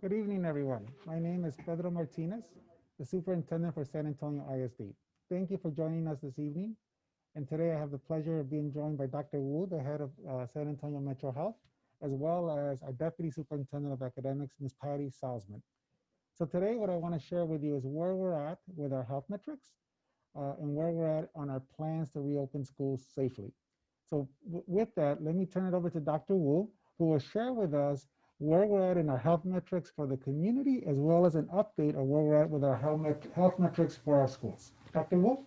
Good evening, everyone. My name is Pedro Martinez, the Superintendent for San Antonio ISD. Thank you for joining us this evening. And today I have the pleasure of being joined by Dr. Wu, the head of San Antonio Metro Health, as well as our Deputy Superintendent of Academics, Ms. Patti Salzmann. So today what I want to share with you is where we're at with our health metrics and where we're at on our plans to reopen schools safely. So with that, let me turn it over to Dr. Wu, who will share with us where we're at in our health metrics for the community, as well as an update of where we're at with our health metrics for our schools. Dr. Wu?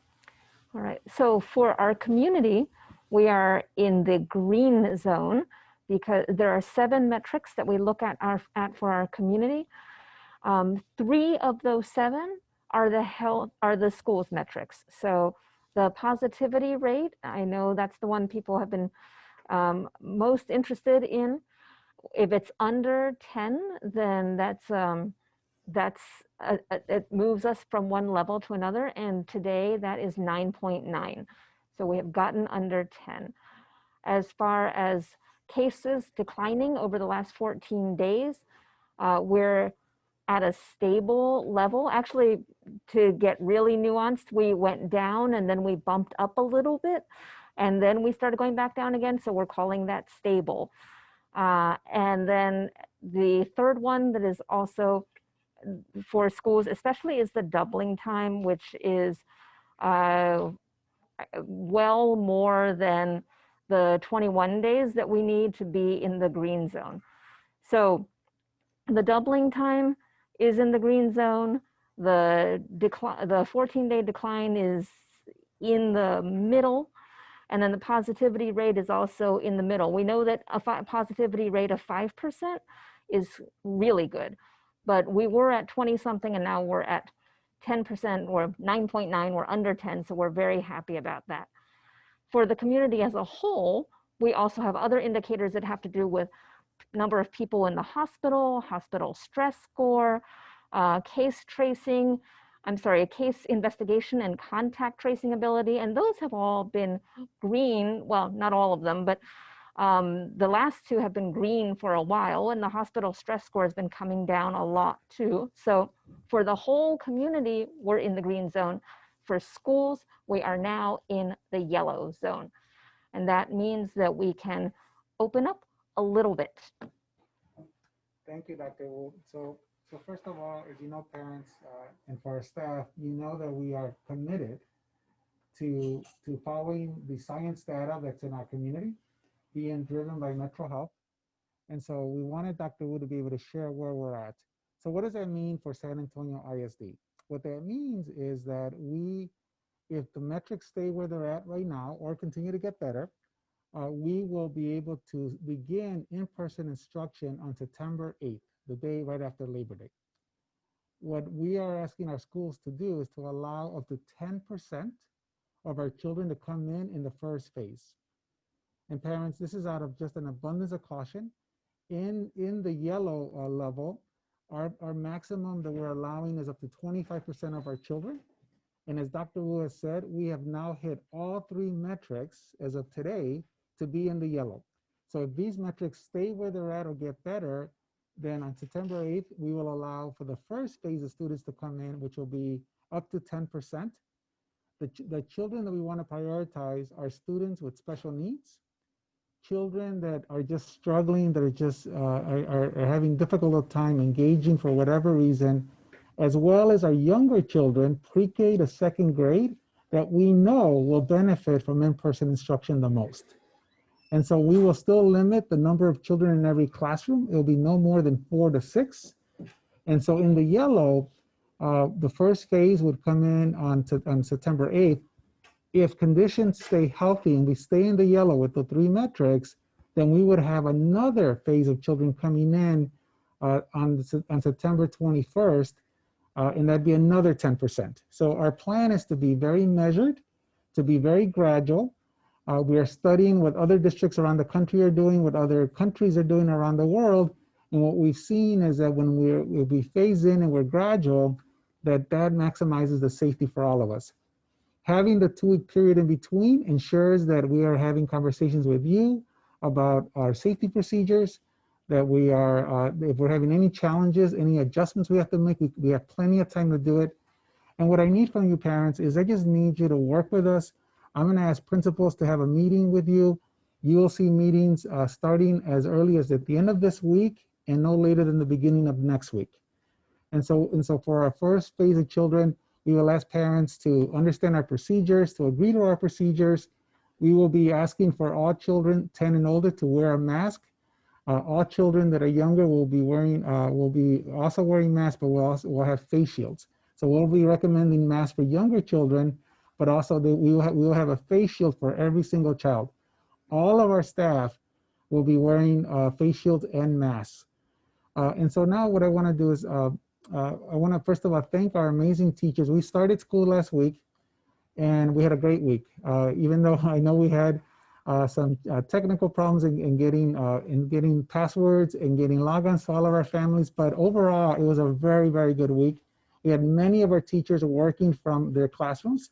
All right, so for our community, we are in the green zone because there are 7 metrics that we look at for our community. 3 of those 7 are the schools metrics. So the positivity rate, I know that's the one people have been most interested in. If it's under 10, then it moves us from one level to another, and today that is 9.9. So we have gotten under 10. As far as cases declining over the last 14 days, we're at a stable level. Actually, to get really nuanced, we went down and then we bumped up a little bit, and then we started going back down again, so we're calling that stable. And then the third one that is also for schools especially is the doubling time, which is well more than the 21 days that we need to be in the green zone. So the doubling time is in the green zone. The 14-day decline is in the middle. And then the positivity rate is also in the middle. We know that a positivity rate of 5% is really good, but we were at 20 something and now we're at 10%, or 9.9, we're under 10, so we're very happy about that. For the community as a whole, we also have other indicators that have to do with number of people in the hospital stress score, case investigation and contact tracing ability, and those have all been green. Well, not all of them, but the last 2 have been green for a while, and the hospital stress score has been coming down a lot too. So for the whole community, we're in the green zone. For schools, we are now in the yellow zone. And that means that we can open up a little bit. Thank you, Dr. Wu. So first of all, as you know, parents and for our staff, you know that we are committed to following the science data that's in our community, being driven by Metro Health. And so we wanted Dr. Wu to be able to share where we're at. So what does that mean for San Antonio ISD? What that means is that if the metrics stay where they're at right now or continue to get better, we will be able to begin in-person instruction on September 8th, the day right after Labor Day. What we are asking our schools to do is to allow up to 10% of our children to come in the first phase. And parents, this is out of just an abundance of caution. In the yellow level, our maximum that we're allowing is up to 25% of our children. And as Dr. Wu has said, we have now hit all 3 metrics as of today to be in the yellow. So if these metrics stay where they're at or get better, then on September 8th, we will allow for the first phase of students to come in, which will be up to 10%. The children that we want to prioritize are students with special needs, children that are just struggling, that are just are having difficult time engaging for whatever reason, as well as our younger children, pre-K to 2nd grade, that we know will benefit from in-person instruction the most. And so we will still limit the number of children in every classroom. It will be no more than 4 to 6. And so in the yellow, the first phase would come in on September 8th. If conditions stay healthy and we stay in the yellow with the 3 metrics, then we would have another phase of children coming in on September 21st, and that'd be another 10%. So our plan is to be very measured, to be very gradual. We are studying what other districts around the country are doing, what other countries are doing around the world. And what we've seen is that when we phase in and we're gradual, that maximizes the safety for all of us. Having the 2-week period in between ensures that we are having conversations with you about our safety procedures, that we are, if we're having any challenges, any adjustments we have to make, we have plenty of time to do it. And what I need from you parents is I just need you to work with us. I'm gonna ask principals to have a meeting with you. You will see meetings starting as early as at the end of this week and no later than the beginning of next week. And so for our first phase of children, we will ask parents to understand our procedures, to agree to our procedures. We will be asking for all children 10 and older to wear a mask. All children that are younger will be also wearing masks, but we'll have face shields. So we'll be recommending masks for younger children, but also we will have a face shield for every single child. All of our staff will be wearing face shields and masks. And so now what I want to do is I want to first of all thank our amazing teachers. We started school last week, and we had a great week. Even though I know we had some technical problems in getting passwords and getting logons to all of our families, but overall it was a very, very good week. We had many of our teachers working from their classrooms.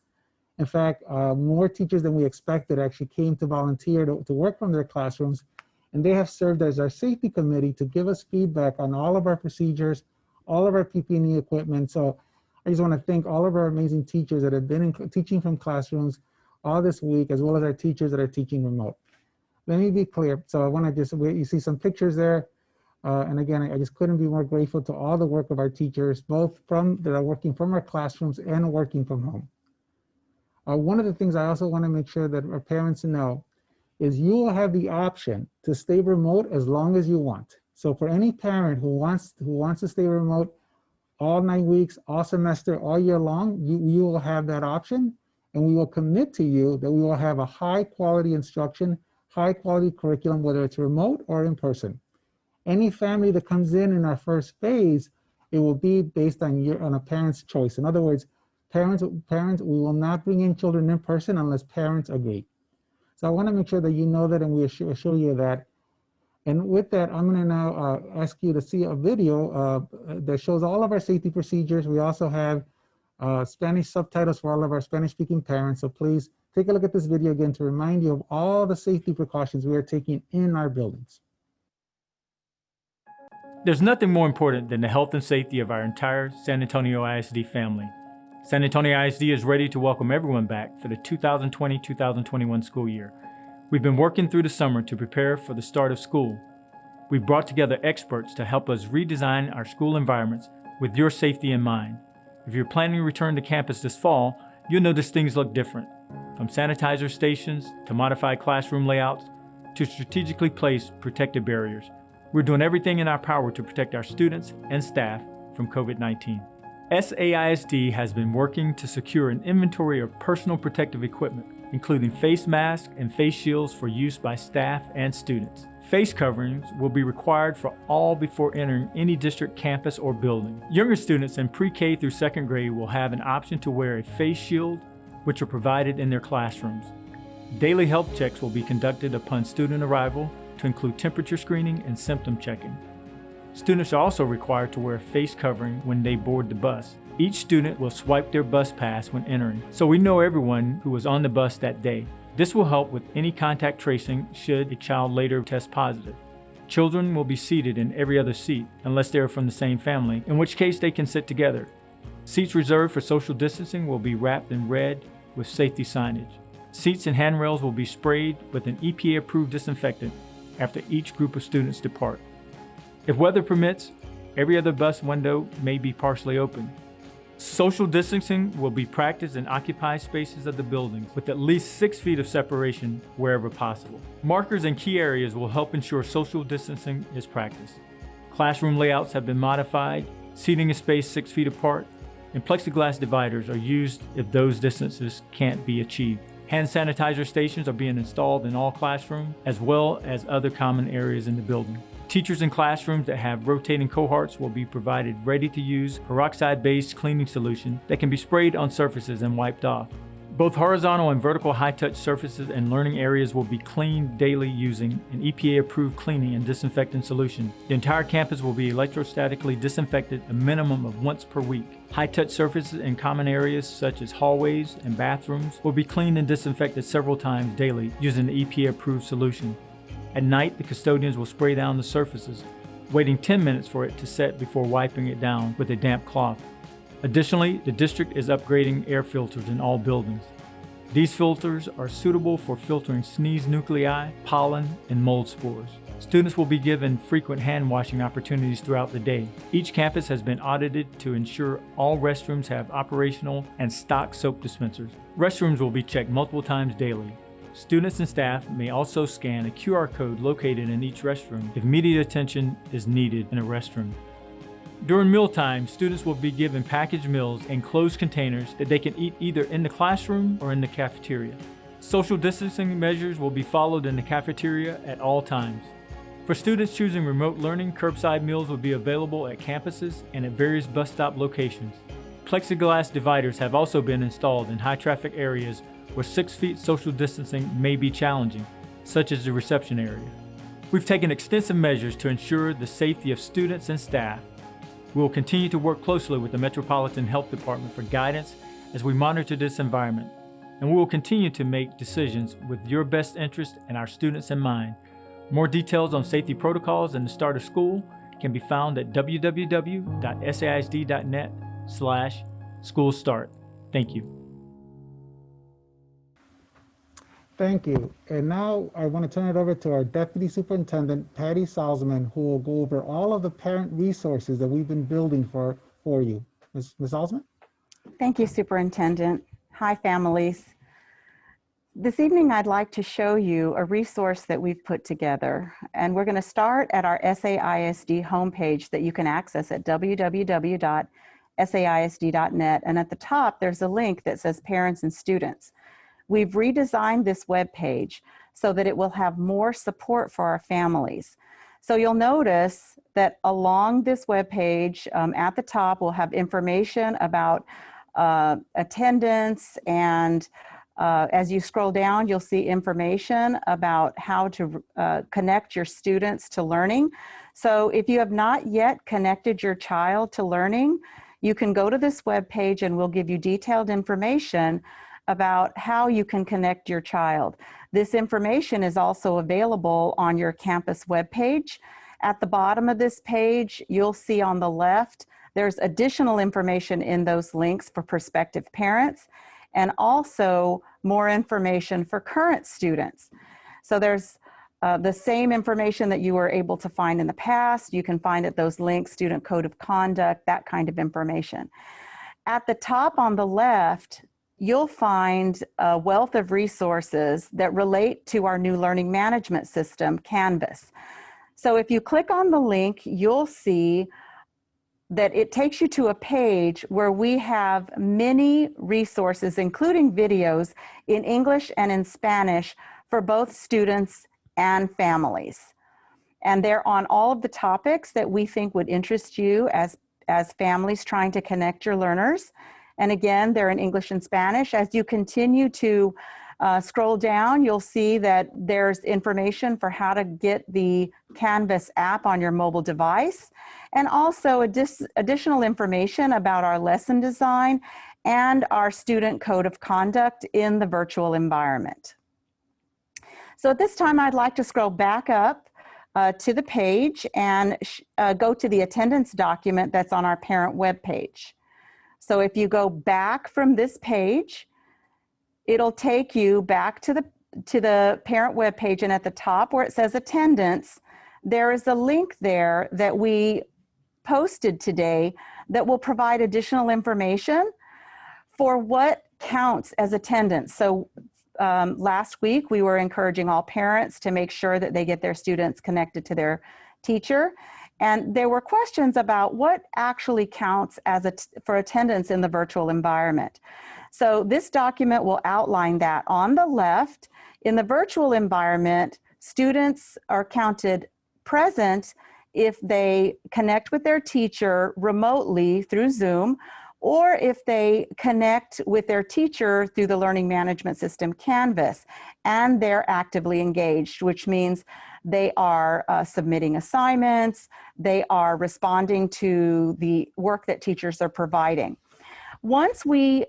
In fact, more teachers than we expected actually came to volunteer to work from their classrooms, and they have served as our safety committee to give us feedback on all of our procedures, all of our PPE equipment. So I just want to thank all of our amazing teachers that have been teaching from classrooms all this week, as well as our teachers that are teaching remote. Let me be clear. So I want to you see some pictures there. And again, I just couldn't be more grateful to all the work of our teachers, both that are working from our classrooms and working from home. One of the things I also want to make sure that our parents know is you will have the option to stay remote as long as you want. So for any parent who wants to stay remote all 9 weeks, all semester, all year long, you will have that option. And we will commit to you that we will have a high quality instruction, high quality curriculum, whether it's remote or in person. Any family that comes in our first phase, it will be based on a parent's choice. In other words, parents, we will not bring in children in person unless parents agree. So I want to make sure that you know that, and we assure you that. And with that, I'm going to now ask you to see a video that shows all of our safety procedures. We also have Spanish subtitles for all of our Spanish-speaking parents. So please take a look at this video again to remind you of all the safety precautions we are taking in our buildings. There's nothing more important than the health and safety of our entire San Antonio ISD family. San Antonio ISD is ready to welcome everyone back for the 2020-2021 school year. We've been working through the summer to prepare for the start of school. We've brought together experts to help us redesign our school environments with your safety in mind. If you're planning to return to campus this fall, you'll notice things look different. From sanitizer stations to modified classroom layouts to strategically placed protective barriers. We're doing everything in our power to protect our students and staff from COVID-19. SAISD has been working to secure an inventory of personal protective equipment, including face masks and face shields for use by staff and students. Face coverings will be required for all before entering any district campus or building. Younger students in pre-K through second grade will have an option to wear a face shield, which are provided in their classrooms. Daily health checks will be conducted upon student arrival to include temperature screening and symptom checking. Students are also required to wear a face covering when they board the bus. Each student will swipe their bus pass when entering, so we know everyone who was on the bus that day. This will help with any contact tracing should a child later test positive. Children will be seated in every other seat unless they are from the same family, in which case they can sit together. Seats reserved for social distancing will be wrapped in red with safety signage. Seats and handrails will be sprayed with an EPA-approved disinfectant after each group of students depart. If weather permits, every other bus window may be partially open. Social distancing will be practiced in occupied spaces of the building with at least 6 feet of separation wherever possible. Markers in key areas will help ensure social distancing is practiced. Classroom layouts have been modified, seating is spaced 6 feet apart, and plexiglass dividers are used if those distances can't be achieved. Hand sanitizer stations are being installed in all classrooms, as well as other common areas in the building. Teachers in classrooms that have rotating cohorts will be provided ready-to-use peroxide-based cleaning solution that can be sprayed on surfaces and wiped off. Both horizontal and vertical high-touch surfaces and learning areas will be cleaned daily using an EPA-approved cleaning and disinfectant solution. The entire campus will be electrostatically disinfected a minimum of once per week. High-touch surfaces in common areas such as hallways and bathrooms will be cleaned and disinfected several times daily using the EPA-approved solution. At night, the custodians will spray down the surfaces, waiting 10 minutes for it to set before wiping it down with a damp cloth. Additionally, the district is upgrading air filters in all buildings. These filters are suitable for filtering sneeze nuclei, pollen, and mold spores. Students will be given frequent hand washing opportunities throughout the day. Each campus has been audited to ensure all restrooms have operational and stock soap dispensers. Restrooms will be checked multiple times daily. Students and staff may also scan a QR code located in each restroom if immediate attention is needed in a restroom. During mealtime, students will be given packaged meals in closed containers that they can eat either in the classroom or in the cafeteria. Social distancing measures will be followed in the cafeteria at all times. For students choosing remote learning, curbside meals will be available at campuses and at various bus stop locations. Plexiglass dividers have also been installed in high-traffic areas where 6 feet social distancing may be challenging, such as the reception area. We've taken extensive measures to ensure the safety of students and staff. We will continue to work closely with the Metropolitan Health Department for guidance as we monitor this environment, and we will continue to make decisions with your best interest and our students in mind. More details on safety protocols and the start of school can be found at www.saisd.net/schoolstart. Thank you. Thank you. And now I want to turn it over to our Deputy Superintendent, Patti Salzmann, who will go over all of the parent resources that we've been building for you. Ms. Salzmann? Thank you, Superintendent. Hi, families. This evening, I'd like to show you a resource that we've put together. And we're going to start at our SAISD homepage that you can access at www.saisd.net. And at the top, there's a link that says Parents and Students. We've redesigned this web page so that it will have more support for our families. So you'll notice that along this web page, at the top, we'll have information about attendance, and as you scroll down, you'll see information about how to connect your students to learning. So if you have not yet connected your child to learning, you can go to this web page and we'll give you detailed information about how you can connect your child. This information is also available on your campus webpage. At the bottom of this page, you'll see on the left, there's additional information in those links for prospective parents, and also more information for current students. So there's the same information that you were able to find in the past. You can find at those links, student code of conduct, that kind of information. At the top on the left, you'll find a wealth of resources that relate to our new learning management system, Canvas. So if you click on the link, you'll see that it takes you to a page where we have many resources, including videos in English and in Spanish for both students and families. And they're on all of the topics that we think would interest you as families trying to connect your learners. And again, they're in English and Spanish. As you continue to scroll down, you'll see that there's information for how to get the Canvas app on your mobile device, and also additional information about our lesson design and our student code of conduct in the virtual environment. So at this time, I'd like to scroll back up to the page and go to the attendance document that's on our parent webpage. So if you go back from this page, it'll take you back to the parent webpage, and at the top where it says attendance, there is a link there that we posted today that will provide additional information for what counts as attendance. So last week, we were encouraging all parents to make sure that they get their students connected to their teacher. And there were questions about what actually counts as for attendance in the virtual environment. So this document will outline that. On the left, in the virtual environment, students are counted present if they connect with their teacher remotely through Zoom, or if they connect with their teacher through the learning management system Canvas, and they're actively engaged, which means they are submitting assignments, they are responding to the work that teachers are providing. Once we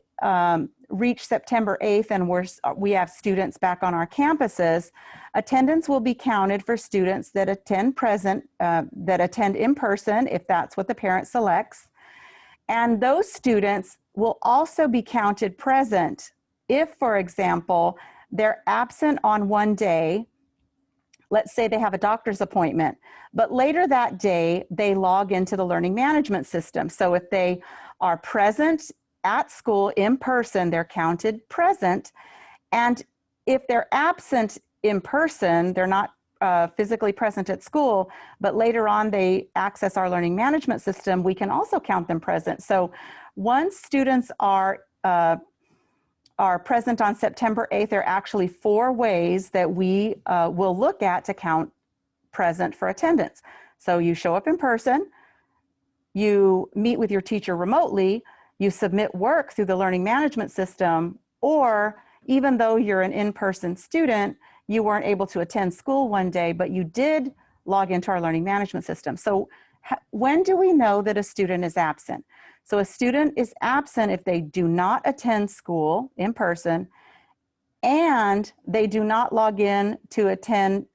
reach September 8th and we have students back on our campuses, attendance will be counted for students that attend in person, if that's what the parent selects. And those students will also be counted present if, for example, they're absent on one day. Let's say they have a doctor's appointment, but later that day, they log into the learning management system. So if they are present at school in person, they're counted present. And if they're absent in person, they're not physically present at school, but later on they access our learning management system, we can also count them present. So once students are present on September 8th, there are actually 4 ways that we will look at to count present for attendance. So you show up in person, you meet with your teacher remotely, you submit work through the learning management system, or even though you're an in-person student, you weren't able to attend school one day, but you did log into our learning management system. So when do we know that a student is absent? So a student is absent if they do not attend school in person and they do not log in to attend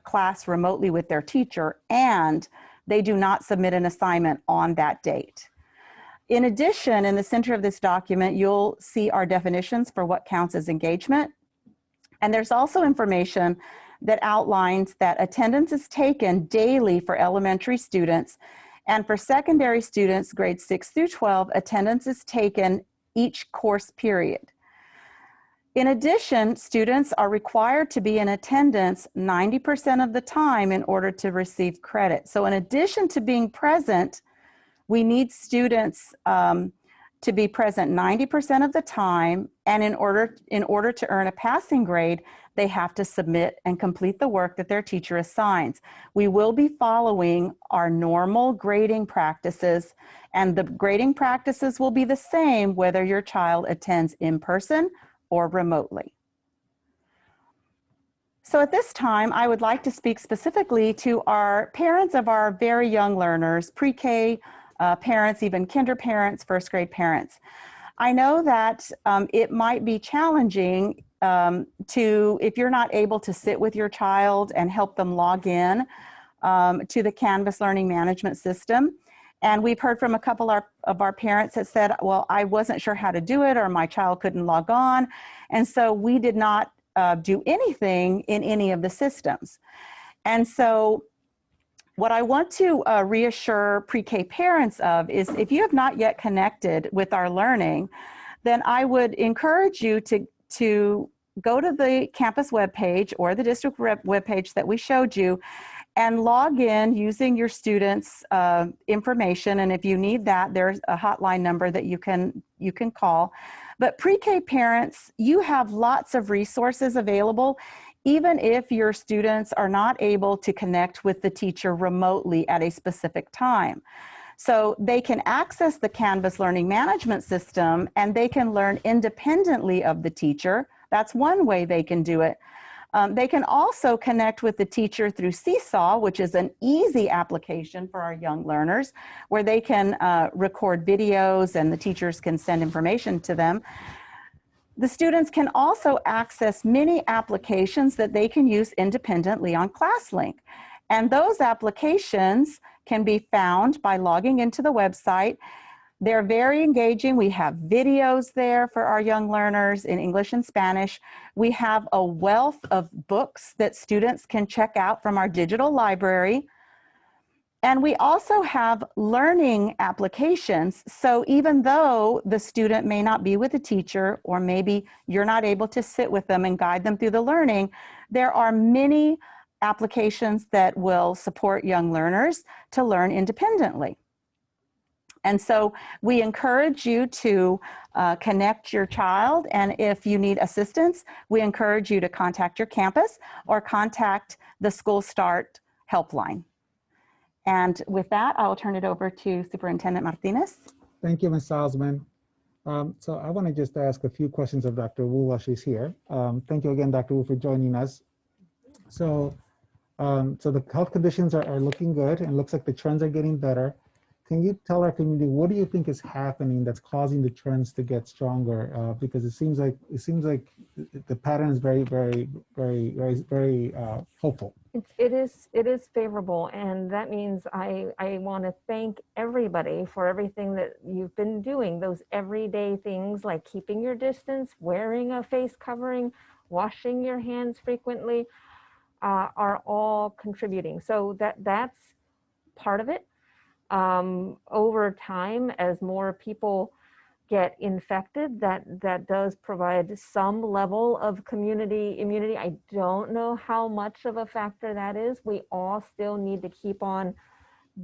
class remotely with their teacher, and they do not submit an assignment on that date. In addition, in the center of this document, you'll see our definitions for what counts as engagement. And there's also information that outlines that attendance is taken daily for elementary students, and for secondary students, grades 6 through 12, attendance is taken each course period. In addition, students are required to be in attendance 90% of the time in order to receive credit. So in addition to being present, we need students to be present 90% of the time, and in order to earn a passing grade, they have to submit and complete the work that their teacher assigns. We will be following our normal grading practices, and the grading practices will be the same whether your child attends in person or remotely. So at this time, I would like to speak specifically to our parents of our very young learners, pre-K parents, even kinder parents, first grade parents. I know that it might be challenging if you're not able to sit with your child and help them log in to the Canvas learning management system. And we've heard from a couple of our parents that said, well, I wasn't sure how to do it, or my child couldn't log on. And so we did not do anything in any of the systems. And so what I want to reassure pre-K parents of is, if you have not yet connected with our learning, then I would encourage you to go to the campus webpage or the district webpage that we showed you and log in using your students' information. And if you need that, there's a hotline number that you can call. But pre-K parents, you have lots of resources available, even if your students are not able to connect with the teacher remotely at a specific time. So they can access the Canvas learning management system and they can learn independently of the teacher. That's one way they can do it. They can also connect with the teacher through Seesaw, which is an easy application for our young learners, where they can record videos and the teachers can send information to them. The students can also access many applications that they can use independently on ClassLink. And those applications can be found by logging into the website. They're very engaging. We have videos there for our young learners in English and Spanish. We have a wealth of books that students can check out from our digital library. And we also have learning applications. So even though the student may not be with a teacher, or maybe you're not able to sit with them and guide them through the learning, there are many applications that will support young learners to learn independently. And so we encourage you to connect your child, and if you need assistance, we encourage you to contact your campus or contact the School Start helpline. And with that, I'll turn it over to Superintendent Martinez. Thank you, Ms. Salzmann. So I want to just ask a few questions of Dr. Wu while she's here. Thank you again, Dr. Wu, for joining us. So the health conditions are looking good, and looks like the trends are getting better. can you tell our community, what do you think is happening that's causing the trends to get stronger? Because it seems like the pattern is very hopeful. It is favorable, and that means I want to thank everybody for everything that you've been doing. Those everyday things like keeping your distance, wearing a face covering, washing your hands frequently, are all contributing. So that's part of it. Over time, as more people get infected, that does provide some level of community immunity. I don't know how much of a factor that is. We all still need to keep on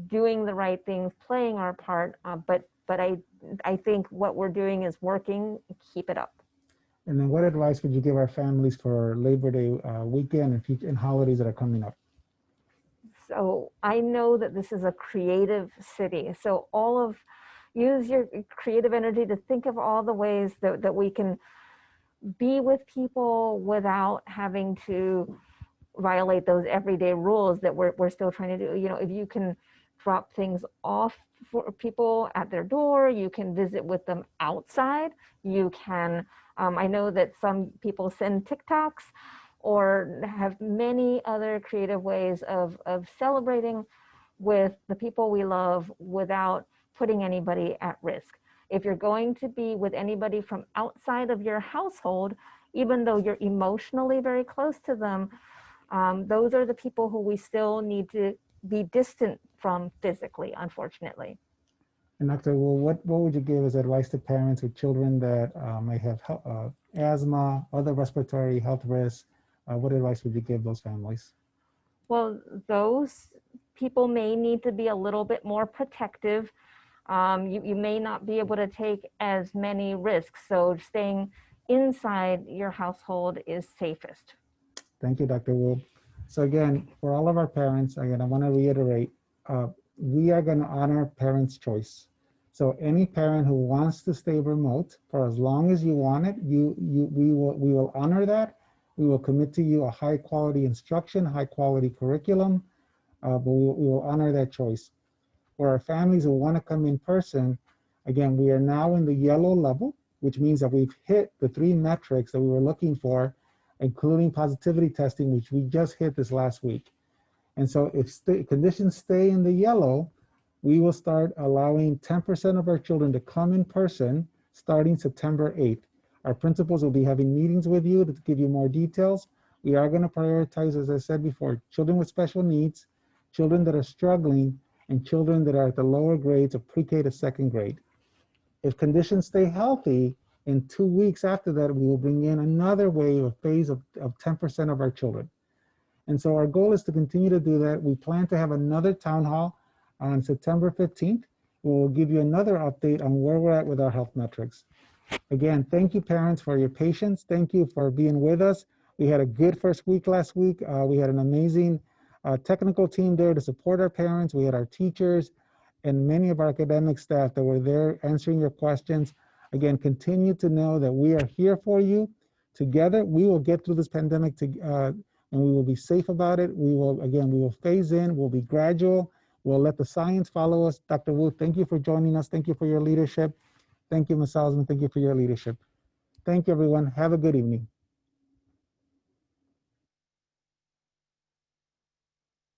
doing the right things, playing our part, but I think what we're doing is working. Keep it up. And then what advice would you give our families for Labor Day weekend and holidays that are coming up? So I know that this is a creative city. So use your creative energy to think of all the ways that we can be with people without having to violate those everyday rules that we're still trying to do. You know, if you can drop things off for people at their door, you can visit with them outside. You can, I know that some people send TikToks or have many other creative ways of celebrating with the people we love without putting anybody at risk. If you're going to be with anybody from outside of your household, even though you're emotionally very close to them, those are the people who we still need to be distant from physically, unfortunately. And Dr. Wu, what would you give as advice to parents with children that might have asthma, other respiratory health risks? What advice would you give those families? Well, those people may need to be a little bit more protective. You may not be able to take as many risks, so staying inside your household is safest. Thank you, Dr. Wu. So again, for all of our parents, again, I want to reiterate, we are going to honor parents' choice. So any parent who wants to stay remote for as long as you want it, we will honor that. We will commit to you a high quality instruction, high quality curriculum, but we will honor that choice. For our families who want to come in person, again, we are now in the yellow level, which means that we've hit the 3 metrics that we were looking for, including positivity testing, which we just hit this last week. And so if conditions stay in the yellow, we will start allowing 10% of our children to come in person starting September 8th. Our principals will be having meetings with you to give you more details. We are going to prioritize, as I said before, children with special needs, children that are struggling, and children that are at the lower grades of pre-K to 2nd grade. If conditions stay healthy, in 2 weeks after that, we will bring in another wave of phase of 10% of our children. And so our goal is to continue to do that. We plan to have another town hall on September 15th. We'll give you another update on where we're at with our health metrics. Again, thank you, parents, for your patience. Thank you for being with us. We had a good first week last week. We had an amazing technical team there to support our parents. We had our teachers and many of our academic staff that were there answering your questions. Again, continue to know that we are here for you. Together, we will get through this pandemic and we will be safe about it. We will phase in, we'll be gradual. We'll let the science follow us. Dr. Wu, thank you for joining us. Thank you for your leadership. Thank you, Ms. Salzmann. Thank you for your leadership. Thank you, everyone. Have a good evening.